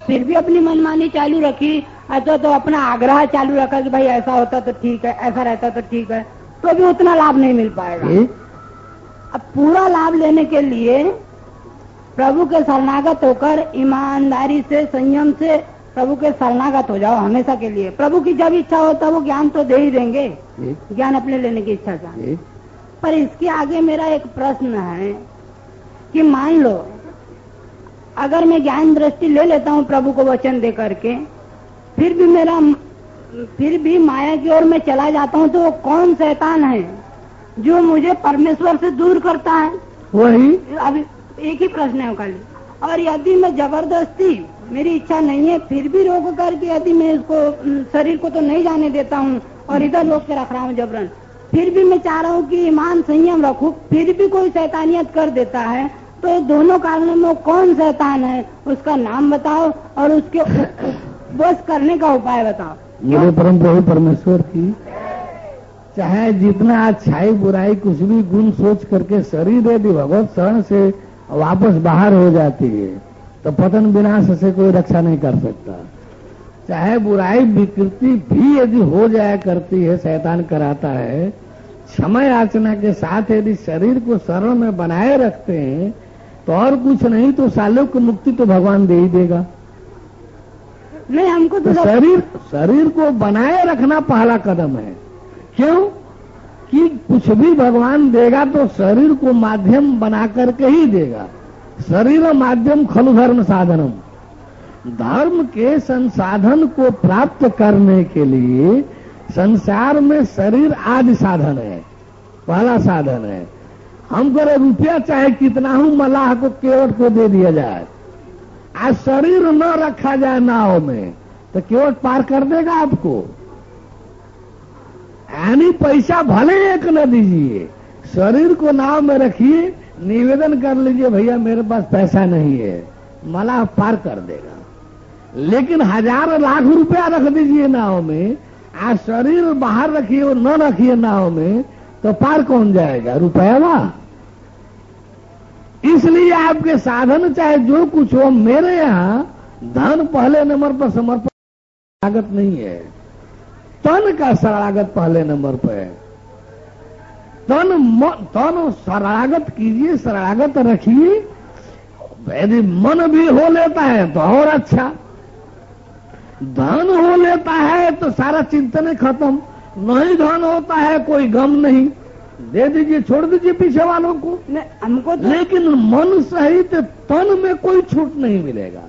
फिर भी अपनी मनमानी चालू रखी, तो अपना आग्रह चालू रखा कि भाई ऐसा होता तो ठीक है, ऐसा रहता तो ठीक है, तो भी उतना लाभ नहीं मिल पाएगा। अब पूरा लाभ लेने के लिए प्रभु के शरणागत होकर ईमानदारी से, संयम से प्रभु के शरणागत हो जाओ हमेशा के लिए। प्रभु की जब इच्छा होता वो ज्ञान तो दे ही देंगे, ज्ञान अपने लेने की इच्छा से। पर इसके आगे मेरा एक प्रश्न है कि मान लो अगर मैं ज्ञान दृष्टि ले लेता हूँ प्रभु को वचन दे करके, फिर भी माया की ओर मैं चला जाता हूँ, तो वो कौन शैतान है जो मुझे परमेश्वर से दूर करता है? वही अभी एक ही प्रश्न है खाली। और यदि मैं जबरदस्ती, मेरी इच्छा नहीं है, फिर भी रोक करके यदि मैं इसको शरीर को तो नहीं जाने देता हूँ और इधर रोक के रख रहा हूँ जबरन, फिर भी मैं चाह रहा हूँ कि ईमान संयम रखूं, फिर भी कोई शैतानियत कर देता है, तो ये दोनों कारणों में कौन शैतान है उसका नाम बताओ और उसके बस करने का उपाय बताओ। मेरे परम प्रभु परमेश्वर की चाहे जितना अच्छाई बुराई कुछ भी गुण सोच करके शरीर यदि भगवत शरण से वापस बाहर हो जाती है तो पतन विनाश से कोई रक्षा नहीं कर सकता। चाहे बुराई विकृति भी यदि हो जाया करती है, शैतान कराता है, समय याचना के साथ यदि शरीर को शरण में बनाए रखते हैं तो और कुछ नहीं तो सालों की मुक्ति तो भगवान दे ही देगा। नहीं, हमको तो शरीर को बनाए रखना पहला कदम है। क्यों कि कुछ भी भगवान देगा तो शरीर को माध्यम बना करके ही देगा। शरीर माध्यम खलु धर्म साधनम, धर्म के संसाधन को प्राप्त करने के लिए संसार में शरीर आदि साधन है, पहला साधन है। हम करे रुपया चाहे कितना हूं मल्लाह को केवट को दे दिया जाए, आज शरीर न रखा जाए नाव में तो केवट पार कर देगा आपको। यानी पैसा भले एक न दीजिए, शरीर को नाव में रखिए, निवेदन कर लीजिए भैया मेरे पास पैसा नहीं है, मल्लाह पार कर देगा। लेकिन हजार लाख रुपया रख दीजिए नाव में, आज शरीर बाहर रखिए और न रखिए नाव में तो पार कौन जाएगा? रुपया वाह। इसलिए आपके साधन चाहे जो कुछ हो, मेरे यहाँ धन पहले नंबर पर समर्पण लागत नहीं है, तन का शरणागत पहले नंबर पर है। तन शरणागत कीजिए, शरणागत रखिए। यदि मन भी हो लेता है तो और अच्छा, धन हो लेता है तो सारा चिंतन खत्म, नहीं धन होता है कोई गम नहीं, दे दीजिए, छोड़ दीजिए पीछे वालों को। हमको तो... लेकिन मन सहित तन में कोई छूट नहीं मिलेगा।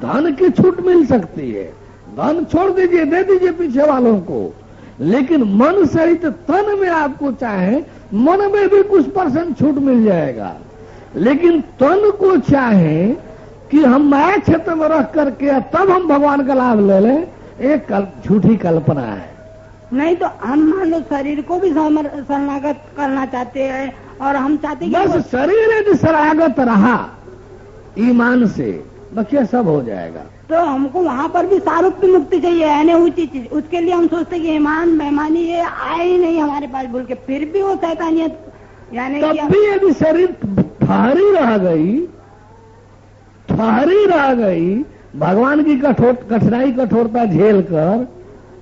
धन की छूट मिल सकती है, धन छोड़ दीजिए, दे दीजिए पीछे वालों को, लेकिन मन सहित तन में आपको चाहे, मन में भी कुछ % छूट मिल जाएगा। लेकिन तन को चाहे कि हम माया क्षेत्र में रख करके तब हम भगवान का लाभ ले लें, एक झूठी कल्पना है। नहीं तो हम मान लो शरीर को भी शरणागत करना चाहते हैं और हम चाहते हैं बस शरीर यदि शरणागत रहा ईमान से, बच्चे सब हो जाएगा। तो हमको वहाँ पर भी सारूप्य मुक्ति चाहिए, यानी ऊंची चीज। उसके लिए हम सोचते कि ईमान बेईमानी ये आए ही नहीं हमारे पास बोल के, फिर भी वो शैतानियत, यानी तब भी यदि शरीर ठहरी रह गई भगवान की कठिनाई कठोरता झेल कर,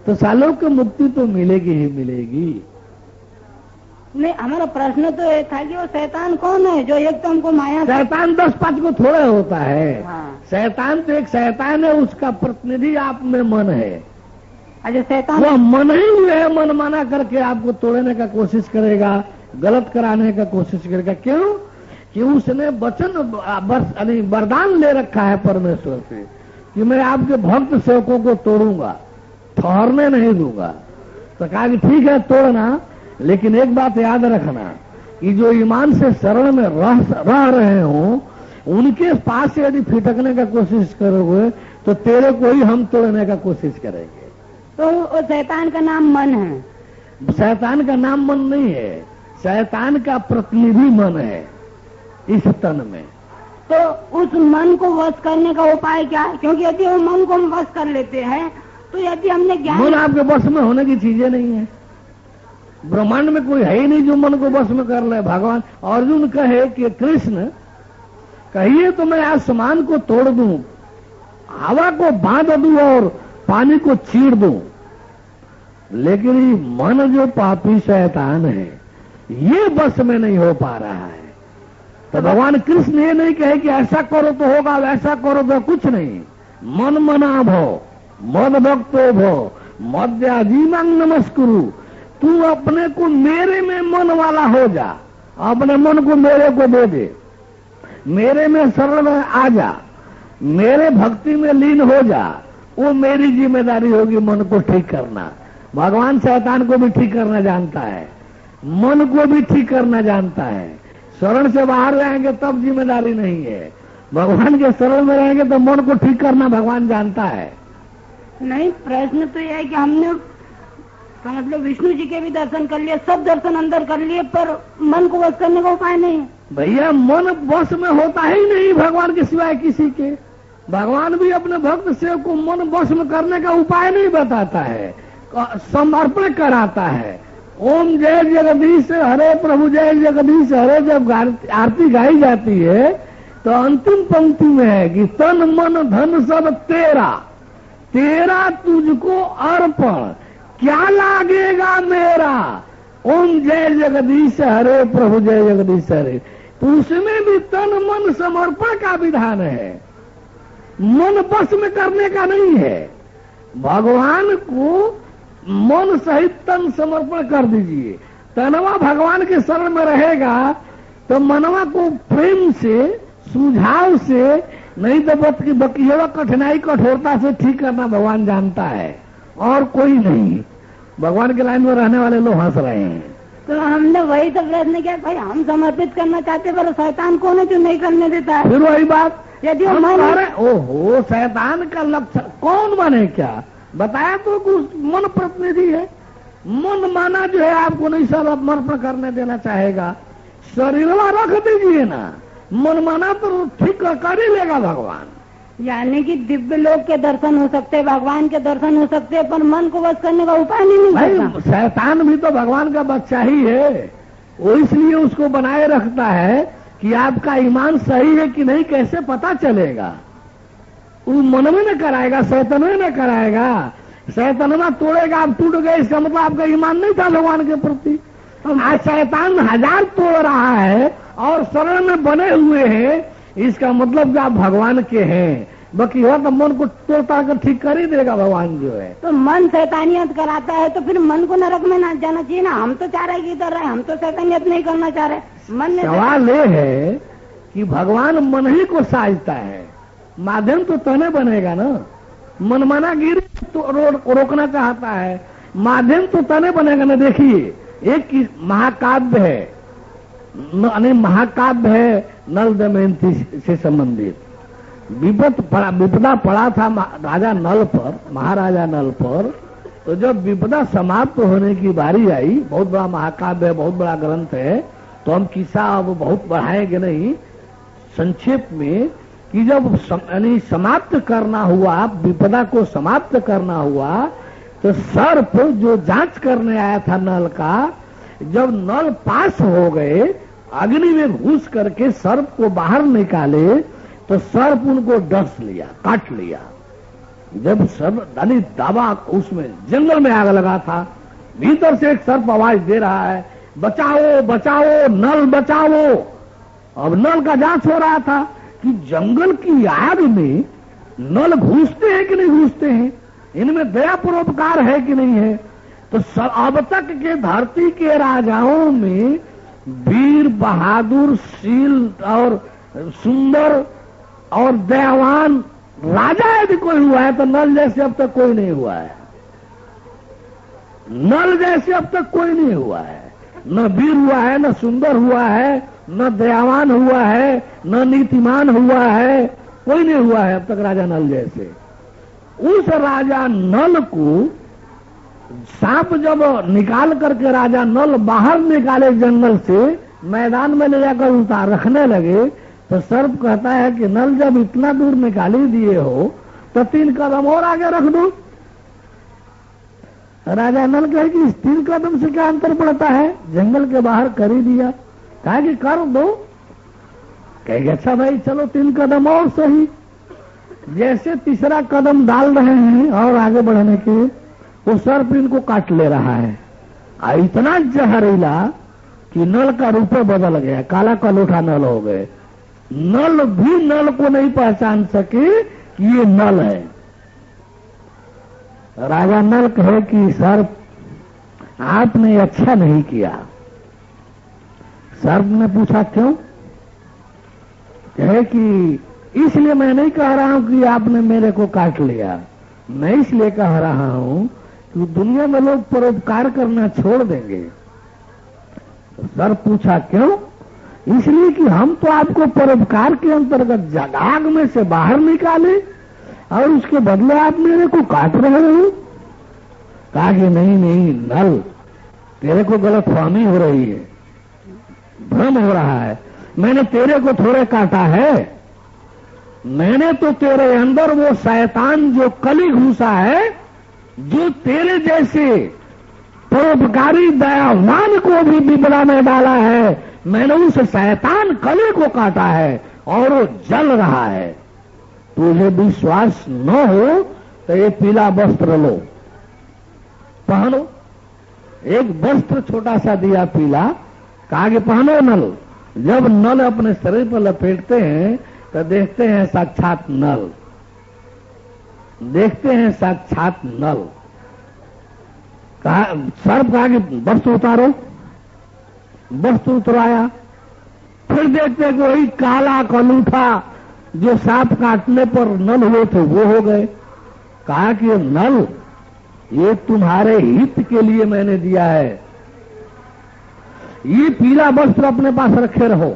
तो सालों की मुक्ति तो मिलेगी ही मिलेगी। नहीं, हमारा प्रश्न तो ये था कि वो शैतान कौन है जो एक तो हमको माया... शैतान 10-5 को थोड़ा होता है। हाँ। शैतान तो एक शैतान है, उसका प्रतिनिधि आप में मन है। अच्छा, शैतान वो मन ही हुए है, मन माना करके आपको तोड़ने का कोशिश करेगा, गलत कराने का कोशिश करेगा। क्यों कि उसने वरदान ले रखा है परमेश्वर से कि मैं आपके भक्त सेवकों को तोड़ूंगा, ठहरने नहीं दूंगा। तो कहा कि ठीक है तोड़ना, लेकिन एक बात याद रखना कि जो ईमान से शरण में रह रहे हो, उनके पास से यदि फिटकने का कोशिश करोगे तो तेरे को ही हम तोड़ने का कोशिश करेंगे। तो शैतान का नाम मन है? शैतान का नाम मन नहीं है, शैतान का प्रतिनिधि मन है इस तन में। तो उस मन को वश करने का उपाय क्या है? क्योंकि यदि वो मन को हम वश कर लेते हैं तो यदि हमने ज्ञान... मन आपके वश में होने की चीजें नहीं है। ब्रह्मांड में कोई है ही नहीं जो मन को वश में कर ले। भगवान अर्जुन कहे कि कृष्ण कहिए तो मैं आसमान को तोड़ दूं, हवा को बांध दूं और पानी को चीर दूं, लेकिन ये मन जो पापी शैतान है ये बस में नहीं हो पा रहा है। तो भगवान कृष्ण ये नहीं कहे कि ऐसा करो तो होगा, वैसा करो तो कुछ नहीं। मन मना भो मद भक्तो भो मद्याजीमांग नमस्कुरु। तू अपने को मेरे में मन वाला हो जा, अपने मन को मेरे को दे दे, मेरे में शरण में आ जा, मेरे भक्ति में लीन हो जा। वो मेरी जिम्मेदारी होगी मन को ठीक करना। भगवान शैतान को भी ठीक करना जानता है, मन को भी ठीक करना जानता है। शरण से बाहर रहेंगे तब जिम्मेदारी नहीं है, भगवान के शरण में रहेंगे तो मन को ठीक करना भगवान जानता है। नहीं, प्रश्न तो यह है कि हमने मतलब विष्णु जी के भी दर्शन कर लिए, सब दर्शन अंदर कर लिए, पर मन को वश करने का उपाय नहीं। भैया मन वश में होता ही नहीं भगवान के सिवाय किसी के। भगवान भी अपने भक्त सेवक को मन वश में करने का उपाय नहीं बताता है, समर्पण कराता है। ओम जय जगदीश हरे प्रभु जय जगदीश हरे जब आरती गाई जाती है तो अंतिम पंक्ति में है कि तन मन धन सब तेरा, तेरा तुझको अर्पण, क्या लागेगा मेरा। ओम जय जगदीश हरे प्रभु जय जगदीश हरे, तो उसमें भी तन मन समर्पण का विधान है, मन बस में करने का नहीं है। भगवान को मन सहित तन समर्पण कर दीजिए। तनवा भगवान के शरण में रहेगा तो मनवा को प्रेम से सुझाव से, नहीं तो बकिया कठिनाई कठोरता से ठीक करना भगवान जानता है और कोई नहीं। भगवान के लाइन में रहने वाले लोग हंस रहे हैं। तो हमने वही तो प्रश्न किया, भाई हम समर्पित करना चाहते पर शैतान कौन है जो नहीं करने देता है। फिर वही बात, यदि ओहो शैतान का लक्षण कौन बने क्या बताया तो मन प्रतिनिधि है। मन माना जो है आपको नहीं समर्पण करने देना चाहेगा, शरीरवा रख दीजिए ना, मन माना तो ठीक कर ही लेगा भगवान। यानी कि दिव्य लोक के दर्शन हो सकते, भगवान के दर्शन हो सकते, पर मन को वश करने का उपाय नहीं मिलता। शैतान भी तो भगवान का बच्चा ही है, वो इसलिए उसको बनाए रखता है कि आपका ईमान सही है कि नहीं कैसे पता चलेगा। वो मन में न कराएगा, शैतान में न कराएगा। शैतान में तोड़ेगा, आप टूट गए, इसका मतलब आपका ईमान नहीं था भगवान के प्रति। आज शैतान 1000 तोड़ रहा है और शरण में बने हुए हैं, इसका मतलब कि आप भगवान के हैं। बाकी हो तो मन को तोड़ता कर ठीक कर ही देगा भगवान जो है। तो मन शैतानियत कराता है तो फिर मन को नरक में ना जाना चाहिए ना। हम तो चाह रहे कि इधर रहे, हम तो शैतानियत नहीं करना चाह रहे। मन ने सवाल ये है कि भगवान मन ही को साजता है, माध्यम तो तने बनेगा ना। मनमानागिरी तो रोकना चाहता है, माध्यम तो तने बनेगा ना। देखिए एक महाकाव्य है, महाकाव्य है नल दमयंती से संबंधित। विपदा पड़ा था राजा नल पर, महाराजा नल पर। तो जब विपदा समाप्त होने की बारी आई, बहुत बड़ा महाकाव्य है, बहुत बड़ा ग्रंथ है, तो हम किस्सा अब बहुत बढ़ाएंगे नहीं, संक्षेप में कि जब समाप्त करना हुआ, विपदा को समाप्त करना हुआ, तो सर्प जो जांच करने आया था नल का, जब नल पास हो गए, अग्नि में घुस करके सर्प को बाहर निकाले, तो सर्प उनको डस लिया, काट लिया। जब सर्प दावा, उसमें जंगल में आग लगा था, भीतर से एक सर्प आवाज दे रहा है, बचाओ बचाओ नल बचाओ। अब नल का जांच हो रहा था कि जंगल की आग में नल घुसते हैं कि नहीं घुसते हैं, इनमें दया परोपकार है कि नहीं है। तो अब तक के धरती के राजाओं में वीर बहादुर शील और सुंदर और दयावान राजा यदि कोई हुआ है तो नल जैसे अब तक कोई नहीं हुआ है। नल जैसे अब तक कोई नहीं हुआ है, न वीर हुआ है, न सुंदर हुआ है, न दयावान हुआ है, न नीतिमान हुआ है, कोई नहीं हुआ है अब तक राजा नल जैसे। उस राजा नल को सांप जब निकाल करके राजा नल बाहर निकाले जंगल से, मैदान में ले जाकर उतार रखने लगे, तो सर्प कहता है कि नल जब इतना दूर निकाल ही दिए हो तो 3 कदम और आगे रख दो। राजा नल कहे कि इस 3 कदम से क्या अंतर पड़ता है, जंगल के बाहर कर ही दिया। कहा कि कर दो। कहेगा अच्छा भाई चलो 3 कदम और सही। जैसे तीसरा कदम डाल रहे हैं और आगे बढ़ने के, वो सर्प इनको काट ले रहा है। इतना जहरीला कि नल का रूप बदल गया, काला कलोठा नल हो गए। नल भी नल को नहीं पहचान सके कि ये नल है। राजा नल कहे कि सर्प आपने अच्छा नहीं किया। सर्प ने पूछा क्यों? कहे कि इसलिए मैं नहीं कह रहा हूं कि आपने मेरे को काट लिया, मैं इसलिए कह रहा हूं कि दुनिया में लोग परोपकार करना छोड़ देंगे। तो सर्प पूछा क्यों? इसलिए कि हम तो आपको परोपकार के अंतर्गत आग में से बाहर निकाले और उसके बदले आप मेरे को काट रहे हो। कहा कि नहीं नहीं नल, तेरे को गलतफहमी हो रही है, भ्रम हो रहा है। मैंने तेरे को थोड़े काटा है, मैंने तो तेरे अंदर वो शैतान जो कली घुसा है, जो तेरे जैसे परोपकारी दयावान को भी बिबड़ा में डाला है, मैंने उस शैतान कली को काटा है और वो जल रहा है। तुझे विश्वास न हो तो ये पीला वस्त्र लो, पहनो। एक वस्त्र छोटा सा दिया पीला, कहा कि पहनो नल। जब नल अपने शरीर पर लपेटते हैं तो देखते हैं साक्षात नल, देखते हैं साक्षात नल। सर्प कहा कि वस्त्र उतारो, वस्त्र उतराया। फिर देखते कि वही काला कलूठा जो सांप काटने पर नल हुए थे वो हो गए। कहा कि नल, ये तुम्हारे हित के लिए मैंने दिया है, ये पीला वस्त्र अपने पास रखे रहो।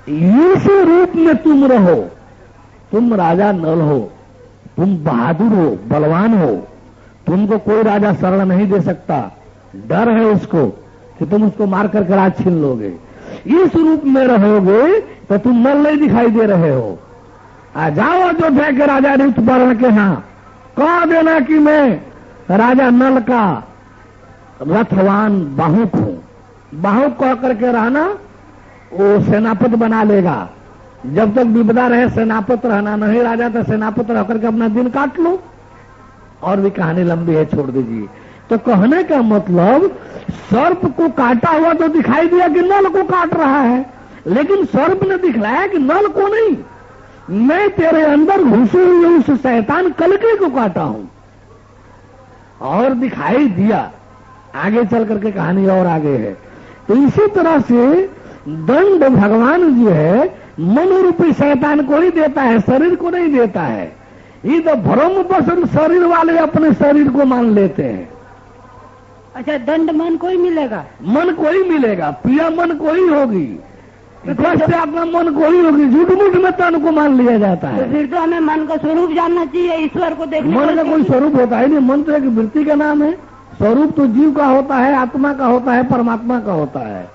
इसी रूप में तुम रहो। तुम राजा नल हो, तुम बहादुर हो, बलवान हो, तुमको कोई राजा शरण नहीं दे सकता। डर है उसको कि तुम उसको मार करके राज छीन लोगे। इस रूप में रहोगे तो तुम नल नहीं दिखाई दे रहे हो। आ जाओ अयोध्या के राजा ऋतुपर्ण के यहां, कह देना कि मैं राजा नल का रथवान बाहुक हूं। बाहुक कह करके रहना, वो सेनापति बना लेगा। जब तक विपदा रहे सेनापति रहना, नहीं राजा तो सेनापति रह करके अपना दिन काट लो। और भी कहानी लंबी है, छोड़ दीजिए। तो कहने का मतलब, सर्प को काटा हुआ तो दिखाई दिया कि नल को काट रहा है, लेकिन सर्प ने दिखलाया कि नल को नहीं, मैं तेरे अंदर घुसे हुए उस शैतान कलके को काटा हूं। और दिखाई दिया। आगे चल करके कहानी और आगे है। तो इसी तरह से दंड भगवान जो है मन रूपी शैतान को ही देता है, शरीर को नहीं देता है। ये तो भ्रम पसंद शरीर वाले अपने शरीर को मान लेते हैं। अच्छा, दंड मन को ही मिलेगा? मन को ही मिलेगा, प्रिया मन को ही होगी, से अपना मन को ही होगी। झूठ मूठ में तन को मान लिया जाता है। तो फिर तो हमें मन का स्वरूप जानना चाहिए, ईश्वर को देखने। मन का कोई स्वरूप होता है नहीं, मन तो एक वृत्ति का नाम है। स्वरूप तो जीव का होता है, आत्मा का होता है, परमात्मा का होता है।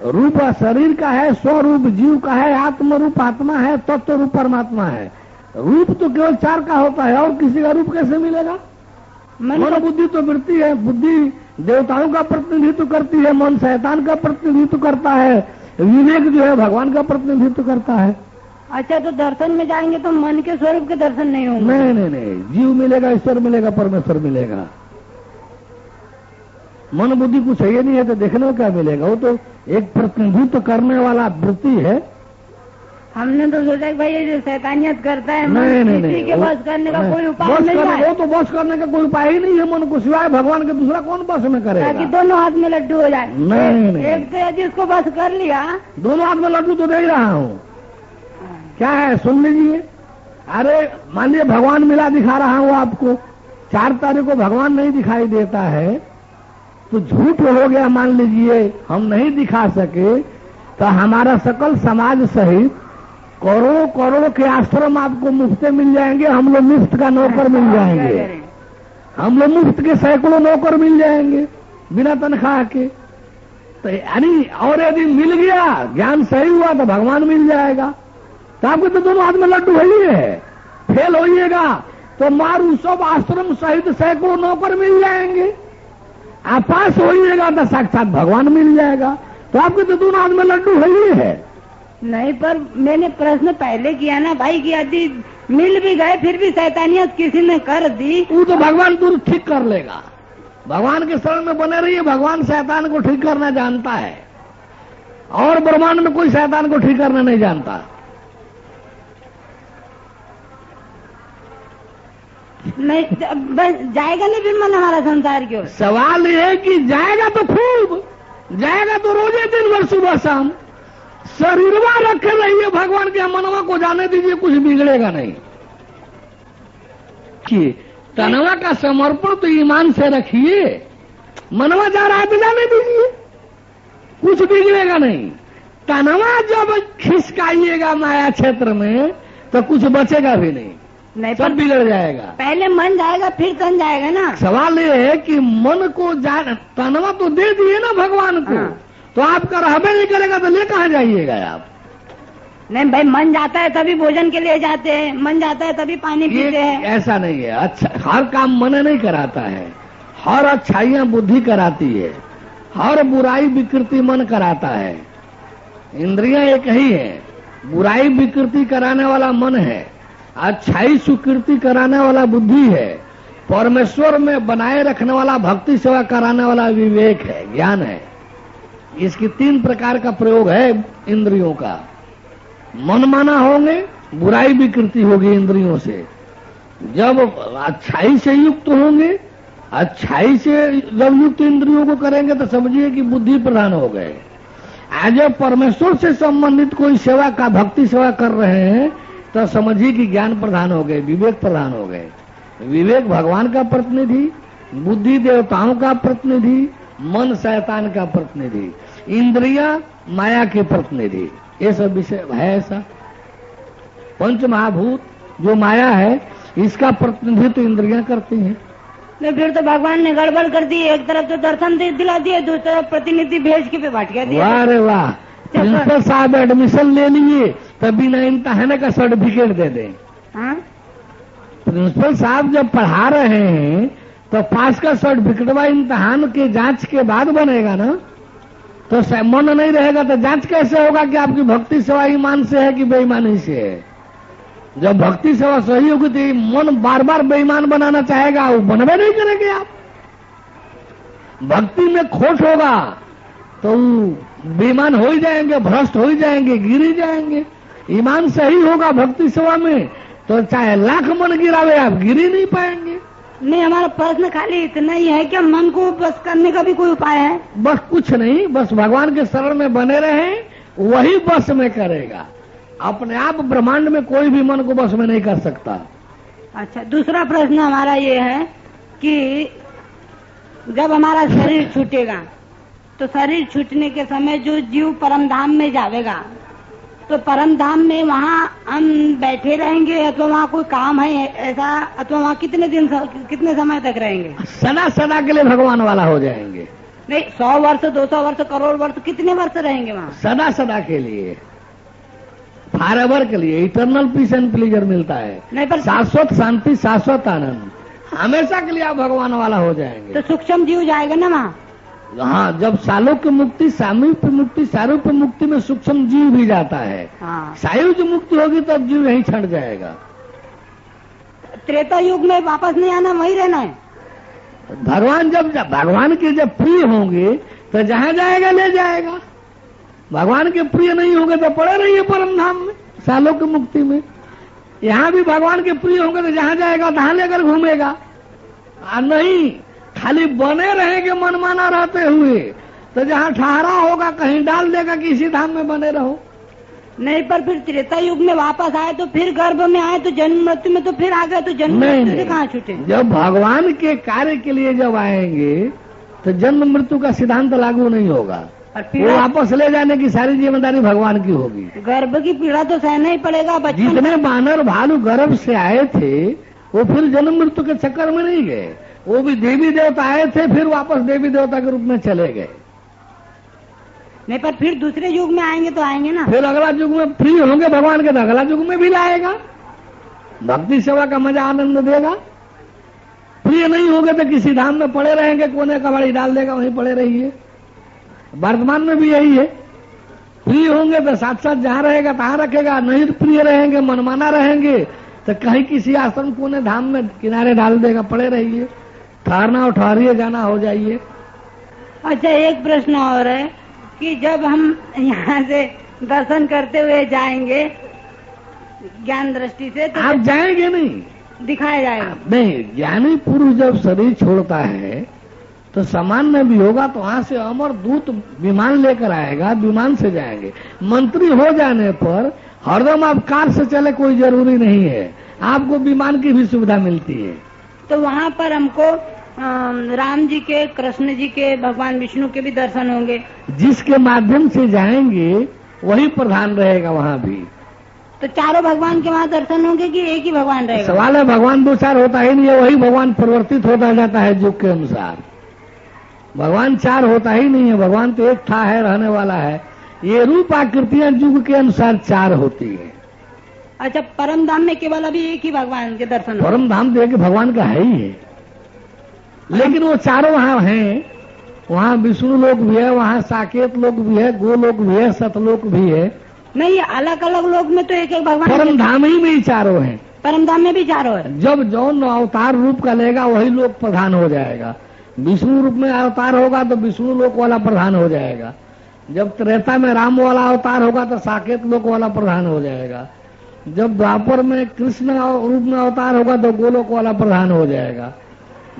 रूप शरीर का है, स्वरूप जीव का है, आत्म रूप आत्मा है, तत्व रूप परमात्मा है। रूप तो केवल चार का होता है, और किसी का रूप कैसे मिलेगा? मन बुद्धि तो वृत्ति है, बुद्धि देवताओं का प्रतिनिधित्व करती है, मन शैतान का प्रतिनिधित्व करता है, विवेक जो है भगवान का प्रतिनिधित्व करता है। अच्छा, तो दर्शन में जाएंगे तो मन के स्वरूप के दर्शन नहीं होंगे? नहीं नहीं नहीं, जीव मिलेगा, ईश्वर मिलेगा, परमेश्वर मिलेगा। मन बुद्धि कुछ है नहीं है तो देखने को क्या मिलेगा? वो तो एक प्रतिनिधित्व करने वाला वृत्ति है। हमने तो सोचा कि भाई ये जो शैतानियत करता है, नहीं नहीं नहीं, के बस करने का कोई उपाय नहीं है। वो तो बस करने का कोई उपाय ही नहीं है मन को, सिवाय भगवान के दूसरा कौन बस में करेगा? ताकि दोनों हाथ में लड्डू हो जाए। नहीं नहीं, एक तो जिसको बस कर लिया, दोनों हाथ में लड्डू तो दे रहा हूँ। क्या है सुन लीजिए। अरे मान लीजिए भगवान मिला दिखा रहा हूँ आपको, 4 तारीख को भगवान नहीं दिखाई देता है तो झूठ हो गया। मान लीजिए हम नहीं दिखा सके तो हमारा सकल समाज सहित करोड़ों करोड़ों के आश्रम आपको मुफ्त मिल जाएंगे, हम लोग मुफ्त का नौकर मिल जाएंगे, हम लोग मुफ्त के सैकड़ों नौकर मिल जाएंगे बिना तनख्वाह के। तो यानी और यदि मिल गया, ज्ञान सही हुआ तो भगवान मिल जाएगा। तो आपको तो दोनों हाथ में लड्डू है। फेल होइएगा तो मारू सब आश्रम सहित सैकड़ों नौकर मिल जाएंगे। आप पास होइएगा तो साक्षात भगवान मिल जाएगा। तो आपके तो दोनों हाथ में लड्डू है। नहीं, पर मैंने प्रश्न पहले किया ना भाई कि यदि मिल भी गए फिर भी शैतानियत किसी ने कर दी, वो तो भगवान तुम ठीक कर लेगा। भगवान के शरण में बने रहिए। भगवान शैतान को ठीक करना जानता है, और ब्रह्मांड में कोई शैतान को ठीक करना नहीं जानता। नहीं जाएगा नहीं फिर मन हमारा संसार की ओर। सवाल ये है कि जाएगा तो खूब, जाएगा तो रोजे दिन भर सुबह शाम। शरीरवा रखे रहिए, भगवान के मनवा को जाने दीजिए, कुछ बिगड़ेगा नहीं। कि तनवा का समर्पण तो ईमान से रखिए। मनवा जा रहा है तो जाने दीजिए, कुछ बिगड़ेगा नहीं। तनवा जब खिसकाइएगा माया क्षेत्र में तो कुछ बचेगा भी नहीं, सब बिगड़ जाएगा। पहले मन जाएगा फिर तन जाएगा ना। सवाल ये है कि मन को तनवा तो दे दिए ना भगवान को। हाँ। तो आपका रहबे नहीं करेगा तो ले कहाँ जाइएगा आप? नहीं भाई, मन जाता है तभी भोजन के लिए जाते हैं, मन जाता है तभी पानी पीते हैं। ऐसा नहीं है। अच्छा, हर काम मन नहीं कराता है, हर अच्छाइयां बुद्धि कराती है, हर बुराई विकृति मन कराता है। इंद्रियां एक ही है, बुराई विकृति कराने वाला मन है, अच्छाई सुकृति कराने वाला बुद्धि है, परमेश्वर में बनाए रखने वाला भक्ति सेवा कराने वाला विवेक है, ज्ञान है। इसकी 3 प्रकार का प्रयोग है इंद्रियों का। मन माना होंगे, बुराई विकृति होगी इंद्रियों से। जब अच्छाई से युक्त होंगे, अच्छाई से जब युक्त इंद्रियों को करेंगे तो समझिए कि बुद्धि प्रधान हो गए। आज जब परमेश्वर से संबंधित कोई सेवा का भक्ति सेवा कर रहे हैं तो समझिए कि ज्ञान प्रधान हो गए, विवेक प्रधान हो गए। विवेक भगवान का प्रतिनिधि, बुद्धि देवताओं का प्रतिनिधि, मन शैतान का प्रतिनिधि, इंद्रियां माया के प्रतिनिधि। ये सब विषय है ऐसा। पंच महाभूत जो माया है, इसका प्रतिनिधित्व तो इंद्रियां करती हैं। नहीं, फिर तो भगवान ने गड़बड़ कर दी। एक तरफ तो दर्शन दिला दिए, दूसरी तरफ प्रतिनिधि भेज के पे बांट दिया। वाह रे वाह, प्रिंसिपल साहब एडमिशन ले लिए तभी ना इम्तहान का सर्टिफिकेट दे दें। हाँ? प्रिंसिपल साहब जब पढ़ा रहे हैं तो पास का सर्टिफिकेट इम्तहान के जांच के बाद बनेगा ना। तो मन नहीं रहेगा तो जांच कैसे होगा कि आपकी भक्ति सेवा ईमान से है कि बेईमानी से है? जब भक्ति सेवा सही होगी तो मन बार बार बेईमान बनाना चाहेगा, वो बनवे नहीं करेंगे आप। भक्ति में खोट होगा तो बेईमान हो ही जाएंगे, भ्रष्ट हो ही जाएंगे, गिर ही जाएंगे। ईमान सही होगा भक्ति सेवा में तो चाहे लाख मन गिरावे आप गिर ही नहीं पाएंगे। नहीं, हमारा प्रश्न खाली इतना ही है कि मन को बस करने का भी कोई उपाय है? बस कुछ नहीं, बस भगवान के शरण में बने रहे, वही बस में करेगा। अपने आप ब्रह्मांड में कोई भी मन को बस में नहीं कर सकता। अच्छा, दूसरा प्रश्न हमारा ये है कि जब हमारा शरीर छूटेगा तो शरीर छूटने के समय जो जीव परम धाम में जाएगा तो परम धाम में वहाँ हम बैठे रहेंगे अथवा वहाँ कोई काम है ऐसा, अथवा वहाँ कितने समय तक रहेंगे? सदा सदा के लिए भगवान वाला हो जाएंगे। नहीं, 100 वर्ष, 200 वर्ष, करोड़ वर्ष, कितने वर्ष रहेंगे वहाँ? सदा सदा के लिए, फॉरएवर के लिए, इटर्नल पीस एंड प्लेजर मिलता है। नहीं, पर शाश्वत शांति, शाश्वत आनंद, हमेशा के लिए आप भगवान वाला हो जाएंगे। तो सूक्ष्म जीव जाएगा ना वहाँ? हाँ, जब सालोक्य मुक्ति, सामीप्य मुक्ति, सारूप्य मुक्ति में सूक्ष्म जीव भी जाता है। हाँ। सायुज मुक्ति होगी तब जीव यहीं छट जाएगा। त्रेता युग में वापस नहीं आना, वहीं रहना है। भगवान भगवान के जब प्रिय होंगे तो जहाँ जाएगा ले जाएगा। भगवान के प्रिय नहीं होंगे तो पड़े रहिए परम धाम में, सालोक्य मुक्ति में। यहाँ भी भगवान के प्रिय होंगे तो जहाँ जाएगा तहाँ लेकर घूमेगा। नहीं खाली बने रहेंगे मनमाना रहते हुए तो जहाँ ठहरा होगा कहीं डाल देगा कि इसी धाम में बने रहो। नहीं, पर फिर त्रेता युग में वापस आए तो फिर गर्भ में आए तो जन्म मृत्यु में तो फिर आ गए तो जन्म मृत्यु से कहाँ छूटे? जब भगवान के कार्य के लिए जब आएंगे तो जन्म मृत्यु का सिद्धांत लागू नहीं होगा। वो वापस ले जाने की सारी जिम्मेदारी भगवान की होगी। गर्भ की पीड़ा तो सहना ही पड़ेगा। जितने बानर भालू गर्भ से आए थे वो फिर जन्म मृत्यु के चक्कर में नहीं गए, वो भी देवी देवता आए थे फिर वापस देवी देवता के रूप में चले गए। नहीं, पर फिर दूसरे युग में आएंगे तो आएंगे ना। फिर अगला युग में फ्री होंगे भगवान के तो अगला युग में भी लाएगा, भक्ति सेवा का मजा आनंद देगा। प्रिय नहीं होगे तो किसी धाम में पड़े रहेंगे, कोने कबाड़ी डाल देगा, वहीं पड़े रहिए। वर्तमान में भी यही है, प्रिय होंगे तो साथ साथ जहाँ रहेगा तहाँ रखेगा, नहीं प्रिय रहेंगे, मनमाना रहेंगे तो कहीं किसी आश्रम कोने धाम में किनारे डाल देगा, पड़े रहिए, ठहरना और ठहरिए, जाना हो जाइए। अच्छा, एक प्रश्न और है कि जब हम यहाँ से दर्शन करते हुए जाएंगे ज्ञान दृष्टि से, तो आप जाएंगे नहीं, दिखाया जाएगा नहीं। ज्ञानी पुरुष जब शरीर छोड़ता है तो सामान्य भी होगा तो वहां से अमर दूत विमान लेकर आएगा, विमान से जाएंगे। मंत्री हो जाने पर हरदम आप कार से चले कोई जरूरी नहीं है, आपको विमान की भी सुविधा मिलती है। तो वहाँ पर हमको राम जी के, कृष्ण जी के, भगवान विष्णु के भी दर्शन होंगे। जिसके माध्यम से जाएंगे वही प्रधान रहेगा वहाँ भी। तो चारों भगवान के वहाँ दर्शन होंगे कि एक ही भगवान रहेगा? सवाल है, भगवान दो चार होता ही नहीं है, वही भगवान परिवर्तित होता जाता है युग के अनुसार। भगवान चार होता ही नहीं है, भगवान तो एक था, है, रहने वाला है। ये रूप आकृतियां युग के अनुसार चार होती है। अच्छा, परम धाम में केवल अभी एक ही भगवान के दर्शन होंगे? परम धाम तो एक भगवान का है ही है, लेकिन वो चारों वहाँ हैं। वहाँ विष्णु लोक भी है, वहाँ साकेत लोक भी है, गोलोक भी है, सतलोक भी है। नहीं, अलग अलग लोक में तो एक एक भगवान। परम धाम ही में ही चारों हैं। परम धाम में भी चारों है। जब जौन अवतार रूप का लेगा वही लोक प्रधान हो जाएगा। विष्णु रूप में अवतार होगा तो विष्णु लोक वाला प्रधान हो जाएगा। जब त्रेता में राम वाला अवतार होगा तो साकेत लोक वाला प्रधान हो जाएगा। जब द्वापर में कृष्ण रूप में अवतार होगा तो गोलोक वाला प्रधान हो जाएगा।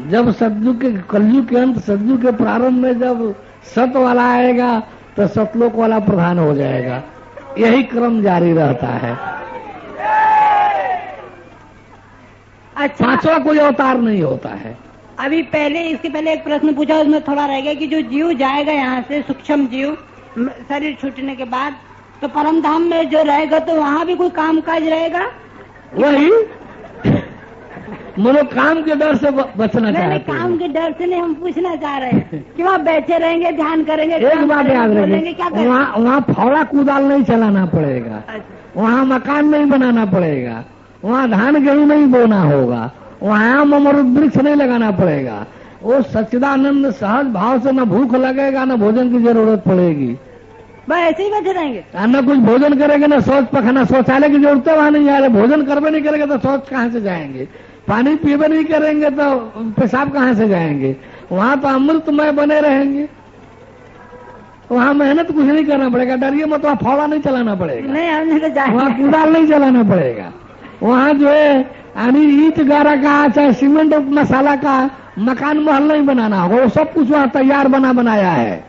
जब सतयुग के, कलयुग के अंत, सतयुग के प्रारंभ में जब सत वाला आएगा तो सतलोक वाला प्रधान हो जाएगा। यही क्रम जारी रहता है। अच्छा, पांचवा कोई अवतार नहीं होता है। अभी इसके पहले एक प्रश्न पूछा, उसमें थोड़ा रह गया कि जो जीव जाएगा यहाँ से, सूक्ष्म जीव, शरीर छूटने के बाद, तो परम धाम में जो रहेगा तो वहाँ भी कोई काम काज रहेगा? वही मतलब काम के डर से बचना चाहते हैं। काम के डर से नहीं, हम पूछना चाह रहे हैं कि वहाँ बैठे रहेंगे, ध्यान करेंगे, एक बात याद रखेंगे, वहाँ फावड़ा कुदाल नहीं चलाना पड़ेगा। वहाँ मकान नहीं बनाना पड़ेगा, वहाँ धान गेहूं नहीं बोना होगा, वहाँ अमरूद वृक्ष नहीं लगाना पड़ेगा। वो सच्चिदानंद सहज भाव से न भूख लगेगा, न भोजन की जरूरत पड़ेगी। बस ऐसे ही बैठे रहेंगे, न कुछ भोजन करेंगे, न शौच पखाना, शौचालय की जरूरत वहाँ नहीं आ रही। भोजन करवे नहीं करेंगे तो शौच कहाँ से जाएंगे? पानी पीवे नहीं करेंगे तो पेशाब कहाँ से जाएंगे? वहाँ तो अमृतमय बने रहेंगे। वहाँ मेहनत कुछ नहीं करना पड़ेगा, डरिए मत, वहाँ फावड़ा नहीं चलाना पड़ेगा। नहीं, हमने तो जाए, वहाँ कुदाल नहीं चलाना पड़ेगा। वहाँ जो है यानी ईट गारा का, चाहे सीमेंट मसाला का मकान महल नहीं बनाना होगा, वो सब कुछ वहाँ तैयार बनाया है।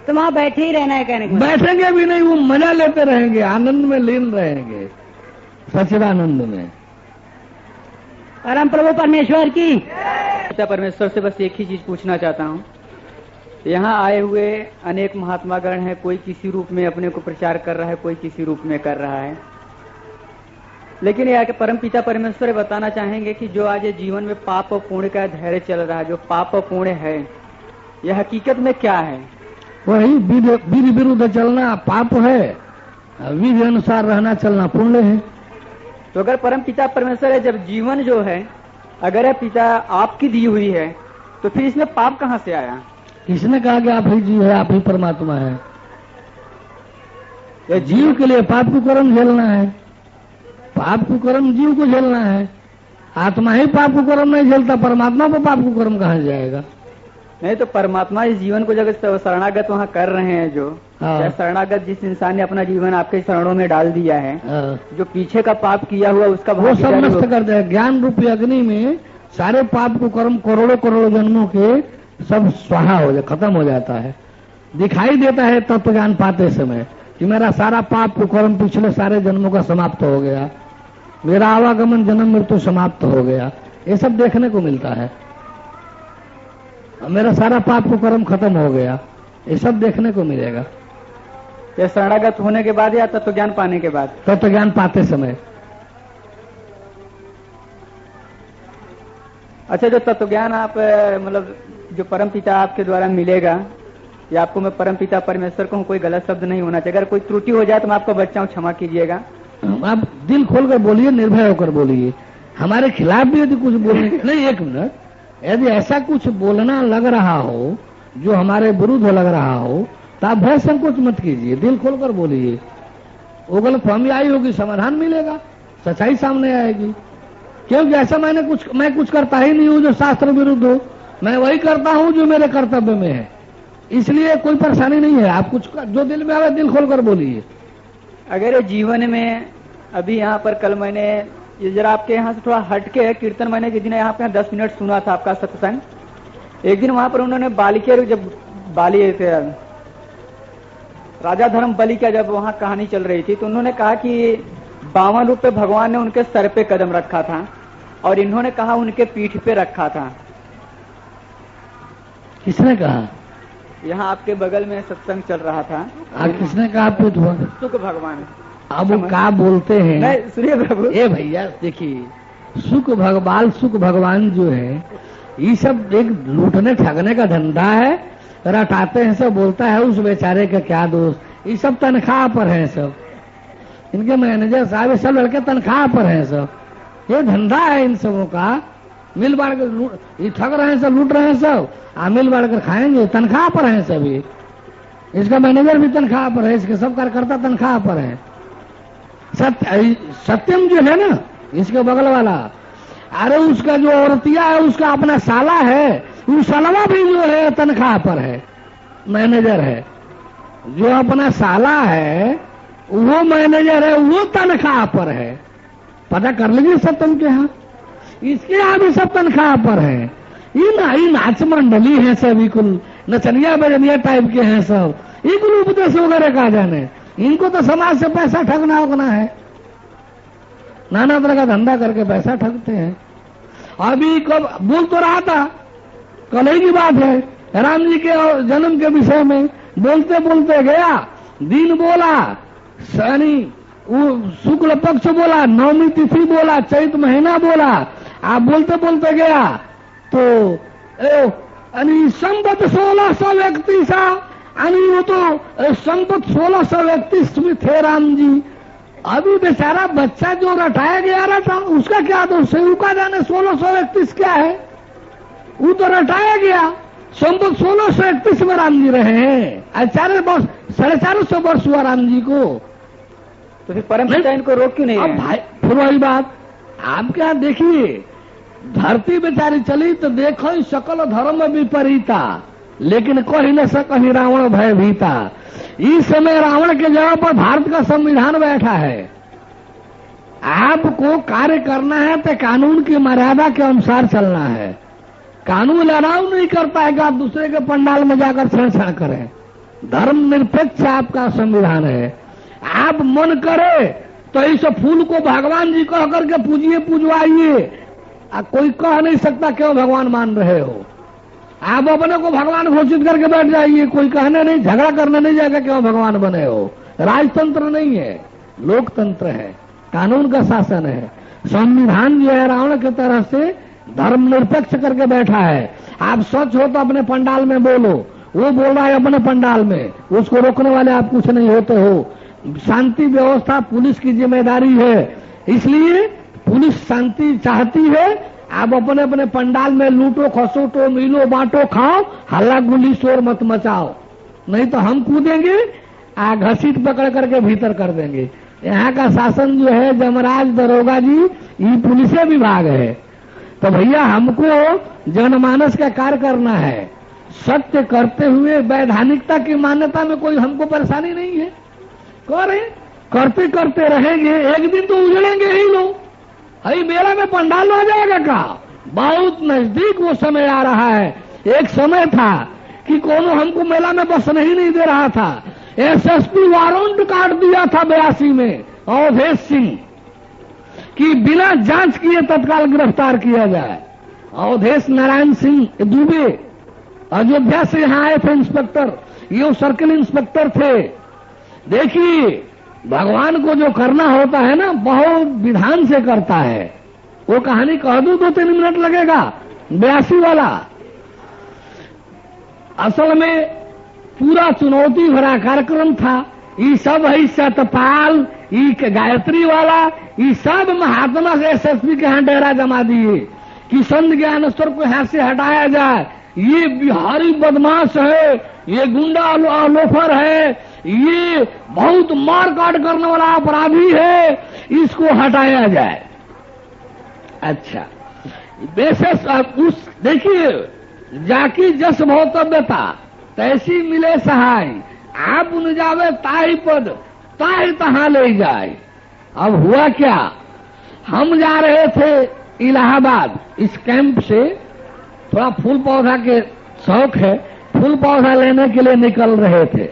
तो वहाँ बैठे ही रहना है कहने को? बैठेंगे भी नहीं, वो मजा लेते रहेंगे, आनंद में लीन रहेंगे, सच्चिदानंद में। परम प्रभु परमेश्वर की। पिता परमेश्वर से बस एक ही चीज पूछना चाहता हूँ। यहाँ आए हुए अनेक महात्मागण हैं, कोई किसी रूप में अपने को प्रचार कर रहा है, कोई किसी रूप में कर रहा है, लेकिन यह कि परम पिता परमेश्वर बताना चाहेंगे कि जो आज जीवन में पाप और पुण्य का धैर्य चल रहा है, जो पाप और पुण्य है, यह हकीकत में क्या है? वही विधि विरुद्ध चलना पाप है, विधि अनुसार रहना चलना पुण्य है। तो अगर परम पिता परमेश्वर है, जब जीवन जो है अगर है पिता आपकी दी हुई है, तो फिर इसमें पाप कहाँ से आया? किसने कहा कि आप ही जीव है, आप ही परमात्मा है? जीव के लिए पाप को कर्म झेलना है, पाप को कर्म जीव को झेलना है। आत्मा ही पाप को कर्म नहीं झेलता, परमात्मा को पाप को कर्म कहाँ जाएगा? नहीं तो परमात्मा इस जीवन को जब शरणागत वहाँ कर रहे हैं, जो शरणागत जिस इंसान ने अपना जीवन आपके शरणों में डाल दिया है, जो पीछे का पाप किया हुआ उसका वो सब नष्ट कर दे। ज्ञान रूपी अग्नि में सारे पाप को कर्म करोड़ों करोड़ों जन्मों के सब स्वाहा हो जाए, खत्म हो जाता है। दिखाई देता है तत्व ज्ञान पाते समय कि मेरा सारा पाप को कर्म पिछले सारे जन्मों का समाप्त हो गया, मेरा आवागमन जन्म मृत्यु समाप्त हो गया, ये सब देखने को मिलता है। मेरा सारा पाप को कर्म खत्म हो गया, ये सब देखने को मिलेगा। ये शरणागत होने के बाद या तत्व ज्ञान पाने के बाद? तत्व ज्ञान पाते समय। अच्छा, जो तत्व ज्ञान आप मतलब जो परम पिता आपके द्वारा मिलेगा, या आपको मैं परम पिता परमेश्वर कहूँ, कोई गलत शब्द नहीं होना चाहिए, अगर कोई त्रुटि हो जाए तो मैं आपको बच्चा हूँ, क्षमा कीजिएगा। आप दिल खोलकर बोलिए, निर्भय होकर बोलिए। हमारे खिलाफ भी यदि कुछ बोलने नहीं, एक मिनट, यदि ऐसा कुछ बोलना लग रहा हो जो हमारे विरुद्ध लग रहा हो, तो आप भय संकोच मत कीजिए, दिल खोलकर बोलिए। वो गलतफहमी आई होगी, समाधान मिलेगा, सच्चाई सामने आएगी। क्योंकि ऐसा मैं कुछ करता ही नहीं हूं जो शास्त्र विरुद्ध हो, मैं वही करता हूं जो मेरे कर्तव्य में है, इसलिए कोई परेशानी नहीं है। आप कुछ जो दिल में आवे दिल खोलकर बोलिए। अगर जीवन में अभी यहाँ पर कल मैंने ये जरा आपके यहाँ से थोड़ा हटके कीर्तन मैंने जिस दिन यहाँ पे 10 मिनट सुना था आपका सत्संग। एक दिन वहां पर उन्होंने बालिके जब बाली थे राजा धर्म बलि का जब वहां कहानी चल रही थी तो उन्होंने कहा कि 52 रूप पे भगवान ने उनके सर पे कदम रखा था और इन्होंने कहा उनके पीठ पे रखा था। किसने कहा? यहाँ आपके बगल में सत्संग चल रहा था। किसने कहा? पूछ सुख भगवान। अब वो क्या बोलते हैं? नहीं सुनिए प्रभु। ये भैया देखिए, सुख भगवान जो है ये सब एक लूटने ठगने का धंधा है। रटाते हैं सब, बोलता है उस बेचारे का क्या दोष, ये सब तनख्वाह पर है। सब इनके मैनेजर साहब ये सब लड़के तनख्वाह पर हैं। सब ये धंधा है इन सबों का। मिल बांट कर ये ठग रहे हैं सब, लूट रहे हैं सब, मिल बांट कर खाएंगे। तनख्वाह पर है सभी। इसका मैनेजर भी तनख्वाह पर है, इसके सब कार्यकर्ता तनख्वाह पर है। सत्यम जो है ना इसके बगल वाला, अरे उसका जो औरतिया है उसका अपना साला है, वो सालवा भी जो है तनख्वाह पर है, मैनेजर है। जो अपना साला है वो मैनेजर है, वो तनख्वाह पर है। पता कर लीजिए सत्यम के यहाँ, इसके यहाँ भी सब तनख्वाह पर है। ये नाच मंडली है सब, कुल नचनिया बजनिया टाइप के हैं सब। ये कुल उपदेश वगैरह कहा जाने, इनको तो समाज से पैसा ठगना उगना है, नाना तरह का धंधा करके पैसा ठगते हैं। अभी कब बोल तो रहा था, कल ही की बात है, राम जी के जन्म के विषय में बोलते बोलते गया। दिन बोला, शनि शुक्ल पक्ष बोला, नवमी तिथि बोला, चैत महीना बोला। आप बोलते बोलते गया तो संवत 1631 वो तो संवत 1631 में थे राम जी। अभी बेचारा बच्चा जो रटाया गया रहा उसका क्या दोष है? उसका जाने 1631 क्या है, वो तो रटाया गया। संवत 1631 में राम जी रहे हैं। 450 वर्ष हुआ राम जी को, तो फिर परम पिता इनको रोक क्यों नहीं है? भाई फिर वही बात, आप क्या देखिए, धरती बेचारी चली तो देखो सकल धर्म विपरीता, लेकिन कहीं न सकहि रावण भयभीता। इस समय रावण के जगह पर भारत का संविधान बैठा है। आपको कार्य करना है तो कानून की मर्यादा के अनुसार चलना है। कानून अलाउ नहीं करता है कि आप दूसरे के पंडाल में जाकर छेड़छाड़ करें। धर्म निरपेक्ष आपका संविधान है। आप मन करे तो इस फूल को भगवान जी कह करके पूजिए, पूजवाइए। कोई कह नहीं सकता क्यों भगवान मान रहे हो। आप अपने को भगवान घोषित करके बैठ जाइए, कोई कहने नहीं, झगड़ा करने नहीं जाएगा क्यों भगवान बने हो। राजतंत्र नहीं है, लोकतंत्र है, कानून का शासन है। संविधान जो है रावण की तरह से धर्म निरपेक्ष करके बैठा है। आप सच हो तो अपने पंडाल में बोलो, वो बोल रहा है अपने पंडाल में, उसको रोकने वाले आप कुछ नहीं होते हो। शांति व्यवस्था पुलिस की जिम्मेदारी है, इसलिए पुलिस शांति चाहती है। आप अपने अपने पंडाल में लूटो खसोटो, मिलो बांटो, खाओ, हल्ला गुल्ली शोर मत मचाओ, नहीं तो हम कूदेंगे, घसीट पकड़ करके भीतर कर देंगे। यहाँ का शासन जो है जमराज दरोगा जी, ये पुलिस विभाग है। तो भैया हमको जनमानस का कार्य करना है, सत्य करते हुए वैधानिकता की मान्यता में कोई हमको परेशानी नहीं है। करते करते रहेंगे, एक दिन तो उजड़ेंगे ही लोग। अरे मेला में पंडाल आ जाएगा का? बहुत नजदीक वो समय आ रहा है। एक समय था कि कोनो हमको मेला में बस नहीं दे रहा था। एसएसपी वारंट काट दिया था 82 में अवधेश सिंह कि बिना जांच किए तत्काल गिरफ्तार किया जाए। अवधेश नारायण सिंह दुबे अयोध्या से यहाँ आए थे इंस्पेक्टर, ये सर्किल इंस्पेक्टर थे। देखिए भगवान को जो करना होता है ना, बहुत विधान से करता है। वो कहानी कह दूं 2-3 मिनट लगेगा। 82 वाला असल में पूरा चुनौती भरा कार्यक्रम था। ये सब है सतपाल, ये गायत्री वाला, ये सब महात्मा से एसएसपी के यहाँ डेरा जमा दिए कि संत ज्ञानेश्वर को यहाँ से हटाया जाए। ये बिहारी बदमाश है, ये गुंडा लोफर है, ये बहुत मार काट करने वाला अपराधी है, इसको हटाया जाए। अच्छा, विशेष उस देखिए, जाकी जस भौतव्यता तैसी मिले सहाय, आप उन जावे ताही पद ताही तहां ले जाए। अब हुआ क्या, हम जा रहे थे इलाहाबाद, इस कैंप से थोड़ा फूल पौधा के शौक है, फूल पौधा लेने के लिए निकल रहे थे।